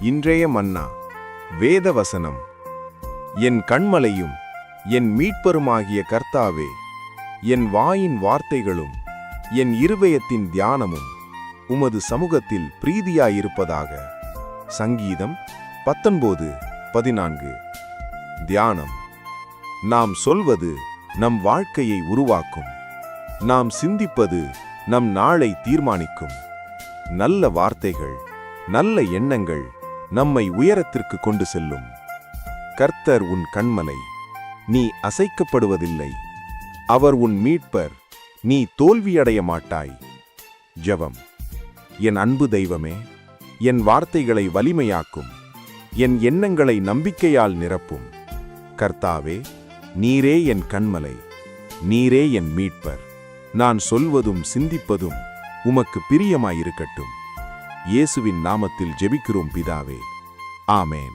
இன்றைய மன்னா வேத வசனம். என் கண்மலையும் என் மீட்பருமாகிய கர்த்தாவே, என் வாயின் வார்த்தைகளும் என் இருதயத்தின் தியானமும் உமது சமூகத்தில் பிரீதியாயிருப்பதாக. சங்கீதம் 19:14. தியானம். நாம் சொல்வது நம் வாழ்க்கையை உருவாக்கும். நாம் சிந்திப்பது நம் நாளை தீர்மானிக்கும். நல்ல வார்த்தைகள், நல்ல எண்ணங்கள் நம்மை உயரத்திற்கு கொண்டு செல்லும். கர்த்தர் உன் கண்மலை, நீ அசைக்கப்படுவதில்லை. அவர் உன் மீட்பர், நீ தோல்வியடைய மாட்டாய். ஜெபம். என் அன்பு தெய்வமே, என் வார்த்தைகளை வலிமையாக்கும். என் எண்ணங்களை நம்பிக்கையால் நிரப்பும். கர்த்தாவே, நீரே என் கண்மலை, நீரே என் மீட்பர். நான் சொல்வதும் சிந்திப்பதும் உமக்கு பிரியமாயிருக்கட்டும். இயேசுவின் நாமத்தில் ஜெபிக்கிறோம் பிதாவே. ஆமென்.